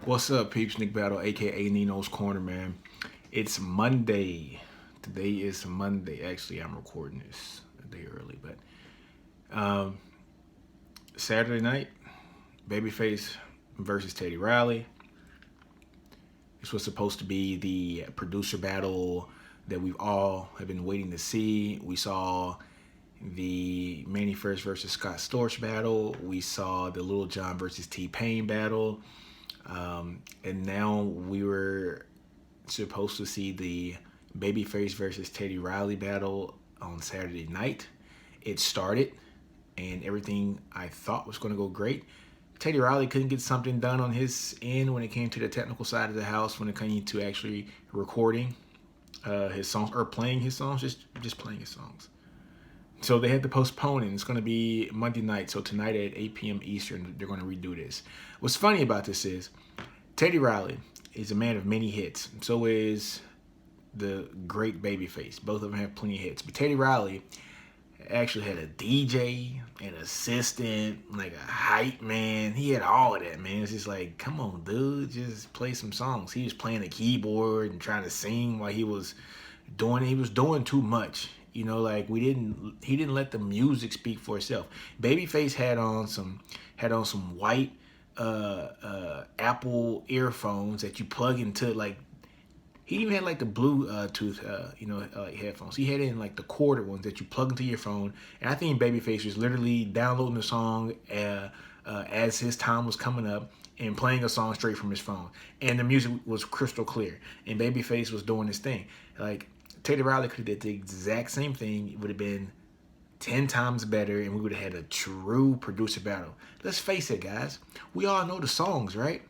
What's up, peeps? Nick Battle, aka NinosCorner, man. It's Monday. Today is Monday. Actually, I'm recording this a day early, but um, Saturday night, Babyface versus Teddy Riley. This was supposed to be the producer battle that we've all have been waiting to see. We saw the Manny Fresh versus Scott Storch battle. We saw the Little John versus T-Pain battle. And now we were supposed to see the Babyface versus Teddy Riley battle on Saturday night. It started, and everything I thought was going to go great. Teddy Riley couldn't get something done on his end when it came to the technical side of the house, when it came to actually recording his songs or playing his songs, just playing his songs. So they had to postpone it. It's going to be Monday night. So tonight at 8 p.m. Eastern, they're going to redo this. What's funny about this is Teddy Riley is a man of many hits. So is the great Babyface. Both of them have plenty of hits. But Teddy Riley actually had a DJ, an assistant, like a hype man. He had all of that, man. It's just like, come on, dude, just play some songs. He was playing the keyboard and trying to sing while he was doing it. He was doing too much. You know, like he didn't let the music speak for itself. Babyface had on some white Apple earphones that you plug into, like, he even had like the Bluetooth headphones. He had in like the corded ones that you plug into your phone. And I think Babyface was literally downloading the song as his time was coming up and playing a song straight from his phone. And the music was crystal clear. And Babyface was doing his thing. Like, Teddy Riley could have did the exact same thing. It would have been 10 times better, and we would have had a true producer battle. Let's face it, guys. We all know the songs, right?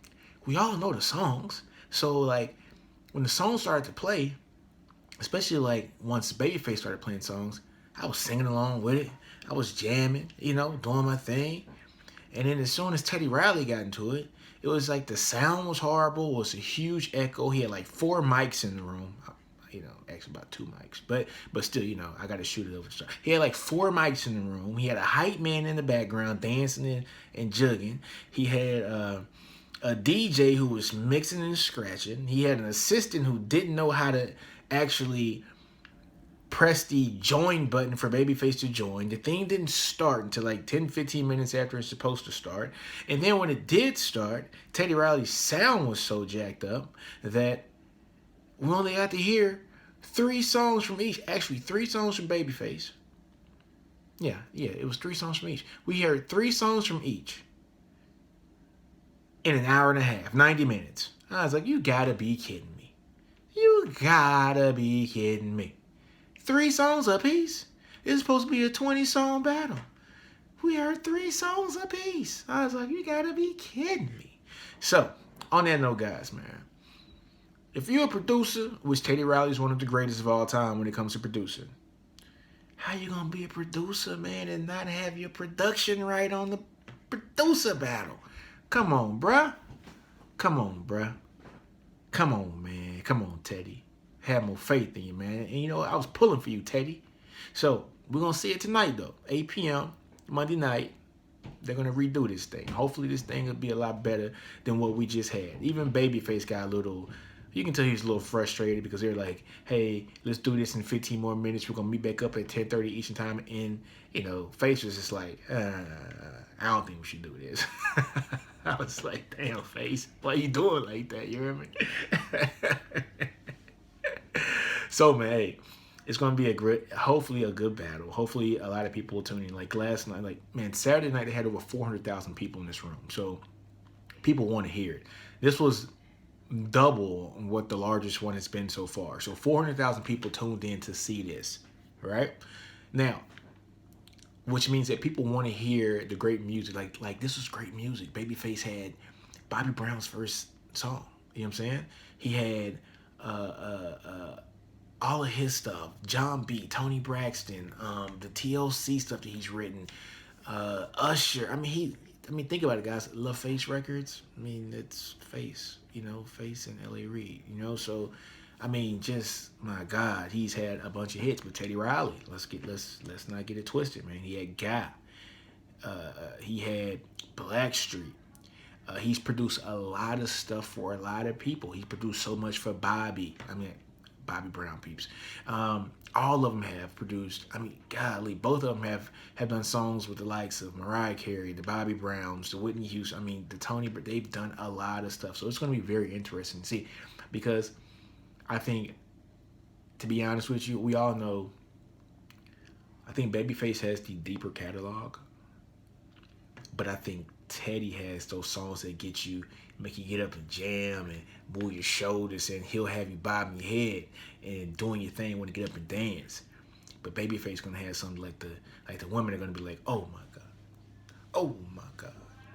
We all know the songs. So, like, when the songs started to play, especially, like, once Babyface started playing songs, I was singing along with it. I was jamming, doing my thing. And then as soon as Teddy Riley got into it, it was like the sound was horrible. It was a huge echo. He had, like, 4 mics in the room. Actually about 2 mics, but still, I got to shoot it over the shot. He had like 4 mics in the room. He had a hype man in the background dancing and jugging. He had a DJ who was mixing and scratching. He had an assistant who didn't know how to actually press the join button for Babyface to join. The thing didn't start until like 10-15 minutes after it's supposed to start. And then when it did start, Teddy Riley's sound was so jacked up that we only got to hear 3 songs from each. Actually, 3 songs from Babyface. Yeah, it was 3 songs from each. We heard 3 songs from each in an hour and a half, 90 minutes. I was like, you gotta be kidding me. You gotta be kidding me. 3 songs apiece? It's supposed to be a 20-song battle. We heard 3 songs apiece. I was like, you gotta be kidding me. So, on that note, guys, man, if you're a producer, which Teddy Riley is one of the greatest of all time when it comes to producing, how you gonna be a producer, man, and not have your production right on the producer battle? Come on, bruh. Come on, bruh. Come on, man. Come on, Teddy. Have more faith in you, man. And I was pulling for you, Teddy. So we're gonna see it tonight, though. 8 p.m. Monday night. They're gonna redo this thing. Hopefully, this thing will be a lot better than what we just had. Even Babyface got a little. You can tell he's a little frustrated because they're like, hey, let's do this in 15 more minutes. We're going to meet back up at 10:30 Eastern time. And, Face was just like, I don't think we should do this. I was like, damn, Face, why you doing like that? You hear me? So, man, hey, it's going to be hopefully a good battle. Hopefully a lot of people will tune in. Like last night, Saturday night, they had over 400,000 people in this room. So people want to hear it. This was double what the largest one has been so far. So 400,000 people tuned in to see this, right? Now, which means that people want to hear the great music. Like this was great music. Babyface had Bobby Brown's first song. You know what I'm saying? He had all of his stuff. John B, Tony Braxton, the TLC stuff that he's written, Usher. I mean, think about it, guys. Love Face Records. I mean, it's Face, Face and L.A. Reid, So, I mean, just my God, he's had a bunch of hits. But Teddy Riley, let's not get it twisted, man. He had Guy. He had Blackstreet. He's produced a lot of stuff for a lot of people. He's produced so much for Bobby Brown peeps. All of them have produced. I mean, golly, both of them have done songs with the likes of Mariah Carey, the Bobby Browns, the Whitney Houston. I mean, the Tony. But they've done a lot of stuff. So it's going to be very interesting to see, because I think, to be honest with you, we all know. I think Babyface has the deeper catalog, but I think Teddy has those songs that get you, make you get up and jam and move your shoulders, and he'll have you bobbing your head and doing your thing when you get up and dance. But Babyface gonna have something like the women are gonna be like, oh my god, oh my god.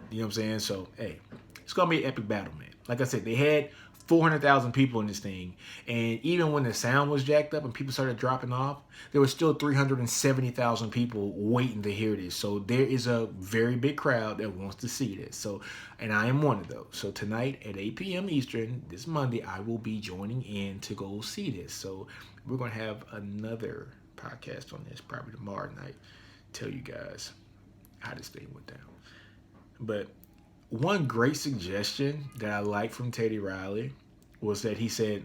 You know what I'm saying? So hey, it's gonna be an epic battle, man. Like I said, they had 400,000 people in this thing, and even when the sound was jacked up and people started dropping off, there was still 370,000 people waiting to hear this. So there is a very big crowd that wants to see this. So, and I am one of those. So tonight at 8 p.m. Eastern, this Monday, I will be joining in to go see this. So we're gonna have another podcast on this probably tomorrow night. Tell you guys how this thing went down. But one great suggestion that I like from Teddy Riley was that he said,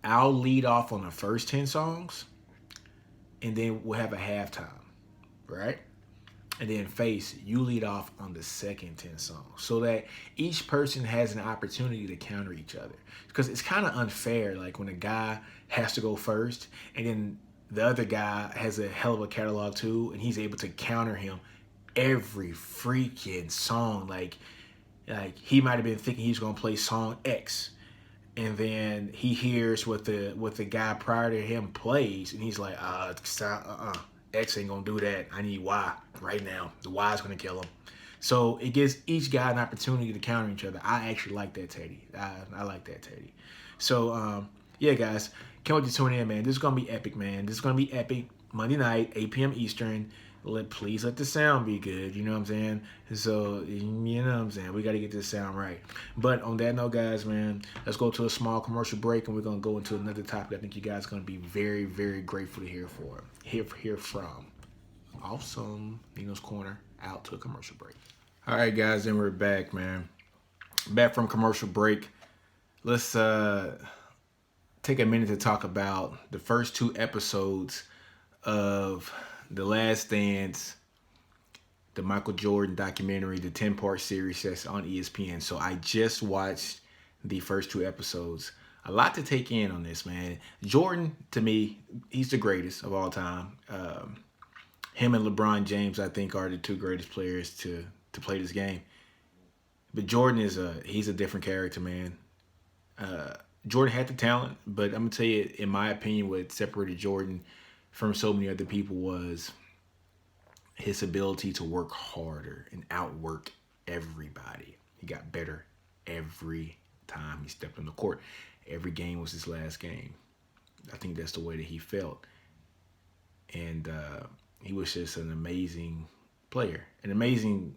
I'll lead off on the first 10 songs, and then we'll have a halftime, right? And then Face, you lead off on the second 10 songs, so that each person has an opportunity to counter each other. Because it's kind of unfair, like when a guy has to go first, and then the other guy has a hell of a catalog too, and he's able to counter him every freaking song. Like he might have been thinking he's gonna play song X, and then he hears what the guy prior to him plays, and he's like, X ain't gonna do that. I need Y right now. The Y is gonna kill him. So it gives each guy an opportunity to counter each other. I actually like that, Teddy. I like that, Teddy. So yeah, guys, can't wait to tune in, man. This is gonna be epic, man. This is gonna be epic. Monday night, 8 p.m. Eastern. Please let the sound be good, you know what I'm saying? So, you know what I'm saying? We got to get this sound right. But on that note, guys, man, let's go to a small commercial break, and we're going to go into another topic I think you guys are going to be very, very grateful to hear from. Awesome. Ninos Corner, out to a commercial break. All right, guys, and we're back, man. Back from commercial break. Let's take a minute to talk about the first 2 episodes of The Last Dance, the Michael Jordan documentary, the 10-part series that's on ESPN. So I just watched the first 2 episodes. A lot to take in on this, man. Jordan, to me, he's the greatest of all time. Him and LeBron James, I think, are the 2 greatest players to play this game. But Jordan he's a different character, man. Jordan had the talent, but I'm gonna tell you, in my opinion, what separated Jordan from so many other people was his ability to work harder and outwork everybody. He got better every time he stepped on the court. Every game was his last game. I think that's the way that he felt. And he was just an amazing player, an amazing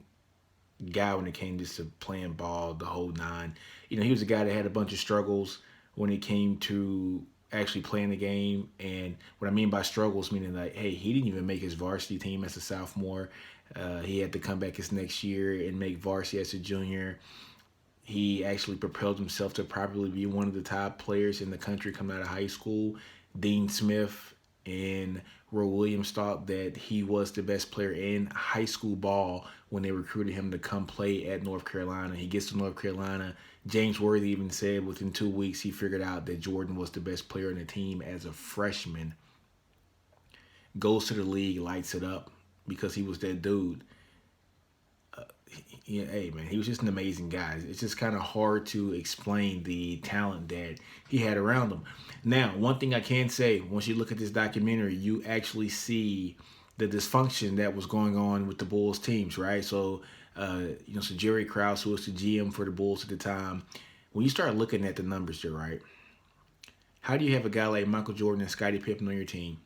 guy when it came just to playing ball, the whole 9. You know, he was a guy that had a bunch of struggles when it came to actually playing the game. And what I mean by struggles, meaning like, hey, he didn't even make his varsity team as a sophomore. He had to come back his next year and make varsity as a junior. He actually propelled himself to probably be one of the top players in the country coming out of high school. Dean Smith and Roy Williams thought that he was the best player in high school ball when they recruited him to come play at North Carolina. He gets to North Carolina. James Worthy even said within 2 weeks he figured out that Jordan was the best player in the team as a freshman. Goes to the league, lights it up because he was that dude. Hey, man, he was just an amazing guy. It's just kind of hard to explain the talent that he had around him. Now, one thing I can say, once you look at this documentary, you actually see the dysfunction that was going on with the Bulls teams, right? So, so Jerry Krause, who was the GM for the Bulls at the time, when you start looking at the numbers there, right? How do you have a guy like Michael Jordan and Scottie Pippen on your team?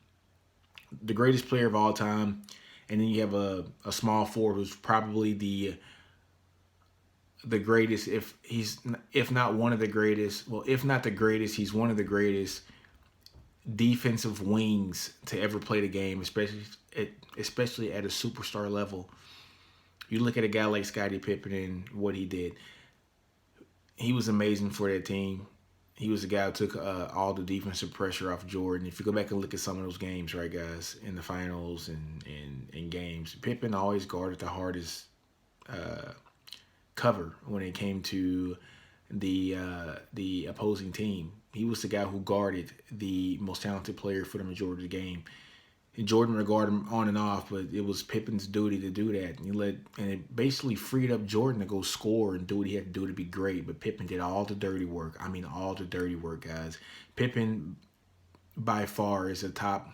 The greatest player of all time, and then you have a small forward who's probably the greatest, if not one of the greatest, well, if not the greatest, he's one of the greatest defensive wings to ever play the game, especially at a superstar level. You look at a guy like Scottie Pippen and what he did. He was amazing for that team. He was the guy who took all the defensive pressure off Jordan. If you go back and look at some of those games, right, guys, in the finals and games, Pippen always guarded the hardest cover when it came to the opposing team. He was the guy who guarded the most talented player for the majority of the game. And Jordan would guard him on and off, but it was Pippen's duty to do that. And it basically freed up Jordan to go score and do what he had to do to be great. But Pippen did all the dirty work. I mean, all the dirty work, guys. Pippen, by far, is the top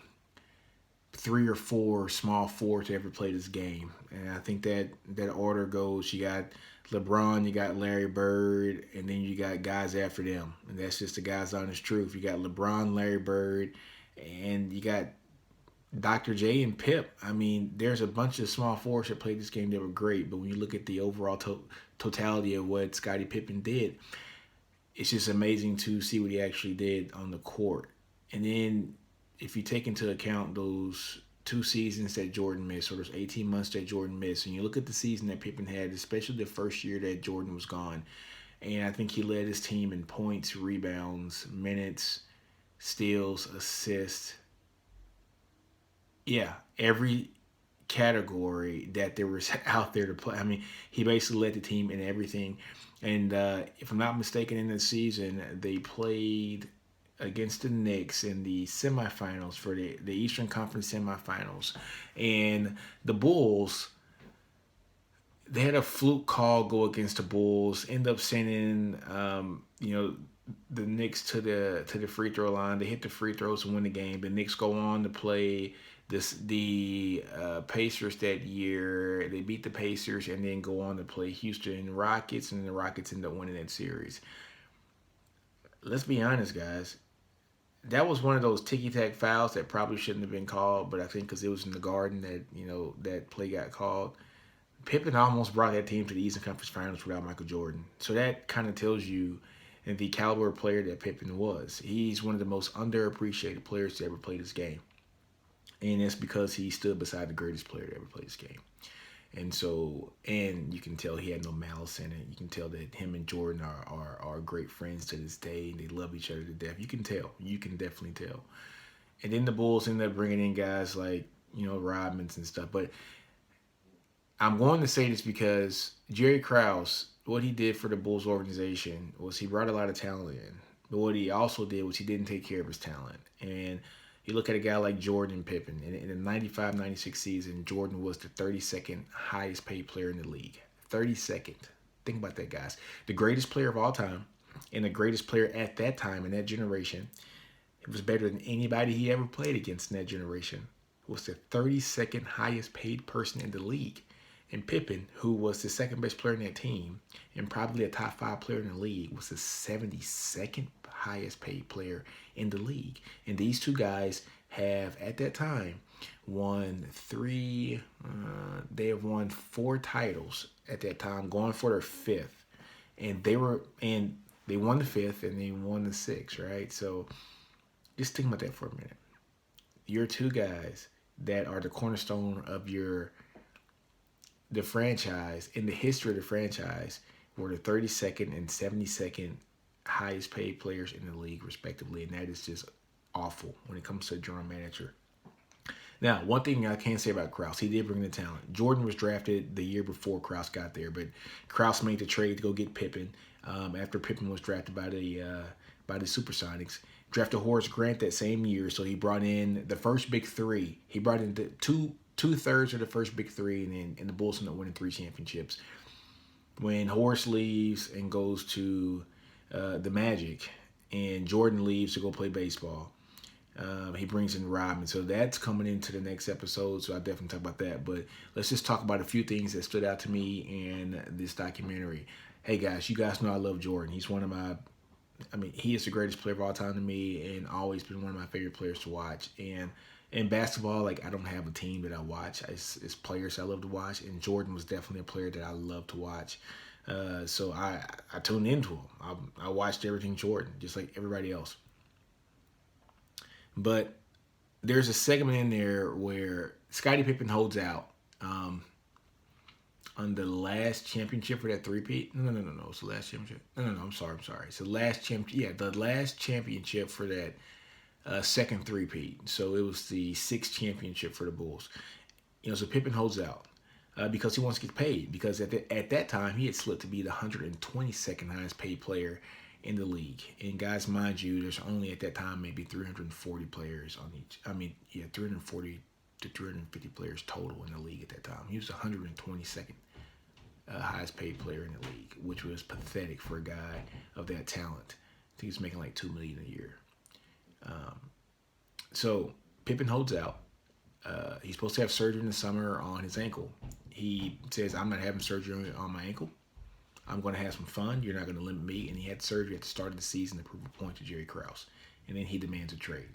3 or 4 small forwards to ever play this game. And I think that order goes, you got LeBron, you got Larry Bird, and then you got guys after them. And that's just the guys' honest truth. You got LeBron, Larry Bird, and you got Dr. J and Pip. I mean, there's a bunch of small forwards that played this game that were great, but when you look at the overall totality of what Scottie Pippen did, it's just amazing to see what he actually did on the court. And then if you take into account those 2 seasons that Jordan missed, or those 18 months that Jordan missed, and you look at the season that Pippen had, especially the first year that Jordan was gone, and I think he led his team in points, rebounds, minutes, steals, assists. Yeah, every category that there was out there to play. I mean, he basically led the team in everything. And if I'm not mistaken, in the season, they played against the Knicks in the semifinals for the Eastern Conference semifinals. And the Bulls, they had a fluke call go against the Bulls, end up sending, the Knicks to the free throw line. They hit the free throws to win the game. The Knicks go on to play the Pacers that year. They beat the Pacers and then go on to play Houston Rockets, and the Rockets end up winning that series. Let's be honest, guys. That was one of those ticky-tack fouls that probably shouldn't have been called, but I think because it was in the Garden that play got called. Pippen almost brought that team to the Eastern Conference Finals without Michael Jordan. So that kind of tells you the caliber of player that Pippen was. He's one of the most underappreciated players to ever play this game. And it's because he stood beside the greatest player to ever play this game. And you can tell he had no malice in it. You can tell that him and Jordan are great friends to this day. They love each other to death. You can tell. You can definitely tell. And then the Bulls ended up bringing in guys like, Rodmans and stuff. But I'm going to say this because Jerry Krause, what he did for the Bulls organization was he brought a lot of talent in. But what he also did was he didn't take care of his talent. And you look at a guy like Jordan and Pippen. In the 95-96 season, Jordan was the 32nd highest paid player in the league. 32nd. Think about that, guys. The greatest player of all time and the greatest player at that time in that generation. It was better than anybody he ever played against in that generation. Was the 32nd highest paid person in the league. And Pippen, who was the second best player in that team and probably a top 5 player in the league, was the 72nd highest paid player in the league. And these two guys have, at that time, won 4 titles at that time, going for their 5th. And they won the 5th and they won the 6th, right? So just think about that for a minute. You're 2 guys that are the cornerstone of the franchise, in the history of the franchise, were the 32nd and 72nd highest paid players in the league, respectively. And that is just awful when it comes to a general manager. Now, one thing I can say about Krause, he did bring the talent. Jordan was drafted the year before Krause got there, but Krause made the trade to go get Pippen after Pippen was drafted by the Supersonics. Drafted Horace Grant that same year, so he brought in the first big 3. He brought in the two-thirds of the first big 3, and the Bulls ended up winning 3 championships. When Horace leaves and goes to the Magic, and Jordan leaves to go play baseball, he brings in Rodman. So that's coming into the next episode, so I'll definitely talk about that. But let's just talk about a few things that stood out to me in this documentary. Hey, guys, you guys know I love Jordan. He's one of he is the greatest player of all time to me and always been one of my favorite players to watch. And in basketball, I don't have a team that I watch. It's players I love to watch, and Jordan was definitely a player that I love to watch. So I tuned into him. I watched everything Jordan, just like everybody else. But there's a segment in there where Scottie Pippen holds out on the last championship for that three-peat. No. It's the last championship. No. I'm sorry. It's the last the last championship for that second three-peat. So it was the sixth championship for the Bulls. So Pippen holds out because he wants to get paid. Because at that time, he had slipped to be the 122nd highest paid player in the league. And guys, mind you, there's only at that time maybe 340 players on each. 340 to 350 players total in the league at that time. He was the 122nd highest paid player in the league, which was pathetic for a guy of that talent. I think he's making like $2 million a year. So Pippen holds out. He's supposed to have surgery in the summer on his ankle. He says, "I'm not having surgery on my ankle. I'm going to have some fun. You're not going to limit me." And he had surgery at the start of the season to prove a point to Jerry Krause. And then he demands a trade.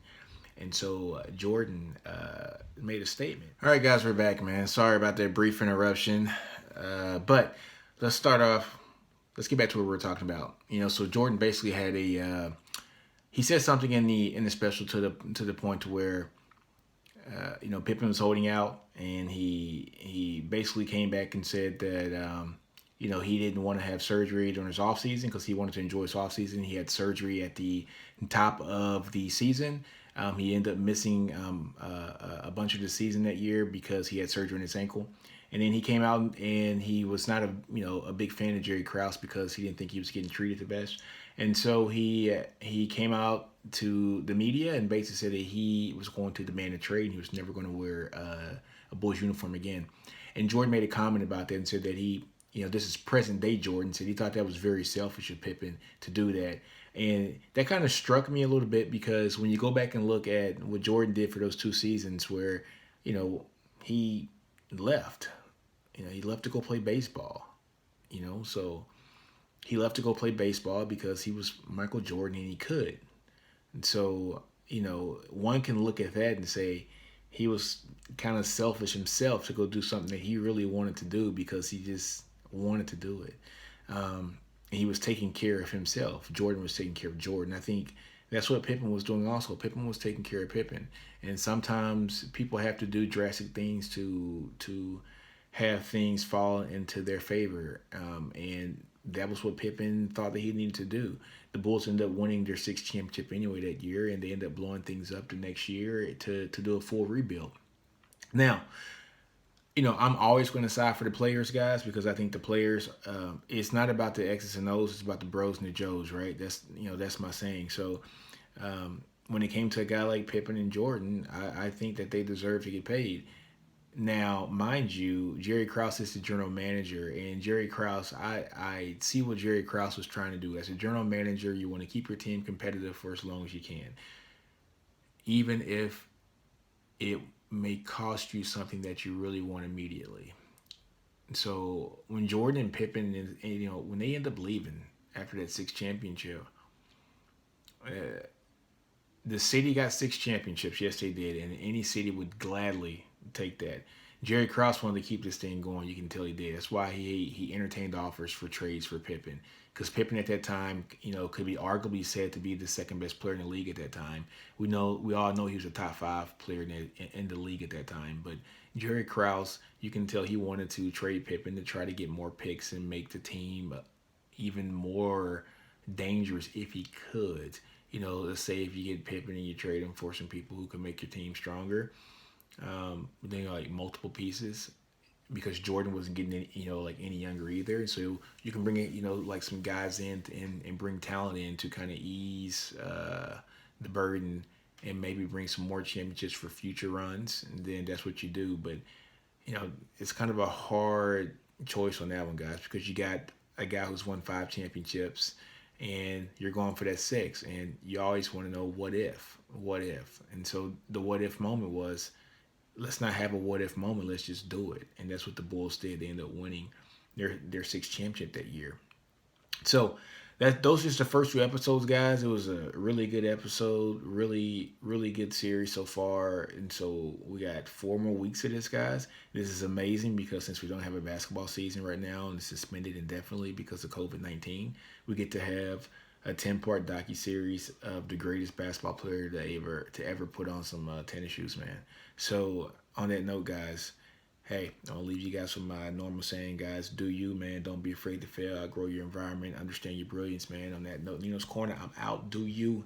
And so Jordan made a statement. All right, guys, we're back, man. Sorry about that brief interruption. But let's start off. Let's get back to what we were talking about. So Jordan basically had he said something in the special to the point to where Pippen was holding out, and he basically came back and said that he didn't want to have surgery during his off season because he wanted to enjoy his off season. He had surgery at the top of the season. He ended up missing a bunch of the season that year because he had surgery in his ankle. And then he came out and he was not a big fan of Jerry Krause because he didn't think he was getting treated the best. And so he came out to the media and basically said that he was going to demand a trade and he was never going to wear a Bulls uniform again. And Jordan made a comment about that and said that this is present day Jordan, said he thought that was very selfish of Pippen to do that. And that kind of struck me a little bit because when you go back and look at what Jordan did for those 2 seasons where, he left. He left to go play baseball. So he left to go play baseball because he was Michael Jordan and he could. And so, one can look at that and say he was kind of selfish himself to go do something that he really wanted to do because he just wanted to do it. And he was taking care of himself. Jordan was taking care of Jordan. I think that's what Pippen was doing also. Pippen was taking care of Pippen. And sometimes people have to do drastic things to have things fall into their favor. And that was what Pippen thought that he needed to do. The Bulls ended up winning their 6th championship anyway that year, and they ended up blowing things up the next year to do a full rebuild. Now, I'm always going to side for the players, guys, because I think the players, it's not about the X's and O's, it's about the bros and the Joes, right? That's my saying. So when it came to a guy like Pippen and Jordan, I think that they deserve to get paid. Now, mind you, Jerry Krause is the general manager, and Jerry Krause, I see what Jerry Krause was trying to do. As a general manager, you want to keep your team competitive for as long as you can, even if it may cost you something that you really want immediately. So when Jordan and Pippen, when they end up leaving after that 6th championship, the city got 6 championships. Yes, they did, and any city would gladly take that. Jerry Krause wanted to keep this thing going. You can tell he did. That's why he entertained offers for trades for Pippen, because Pippen at that time, could be arguably said to be the second best player in the league at that time. We all know he was a top 5 player in the league at that time. But Jerry Krause, you can tell he wanted to trade Pippen to try to get more picks and make the team even more dangerous if he could. Let's say if you get Pippen and you trade him for some people who can make your team stronger. Then like multiple pieces, because Jordan wasn't getting any younger either. So you can bring in like some guys in and bring talent in to kind of ease the burden and maybe bring some more championships for future runs. And then that's what you do. But it's kind of a hard choice on that one, guys, because you got a guy who's won 5 championships and you're going for that 6, and you always want to know what if. And so the what if moment was, let's not have a what-if moment. Let's just do it. And that's what the Bulls did. They ended up winning their 6th championship that year. So those are just the first 2 episodes, guys. It was a really good episode. Really, really good series so far. And so we got 4 more weeks of this, guys. This is amazing because since we don't have a basketball season right now and it's suspended indefinitely because of COVID-19, we get to have a 10-part docuseries of the greatest basketball player to ever put on some tennis shoes, man. So on that note, guys, Hey, I'll leave you guys with my normal saying, guys. Do you, man. Don't be afraid to fail. Outgrow your environment. Understand your brilliance, man. On that note, Nino's Corner, I'm out. Do you.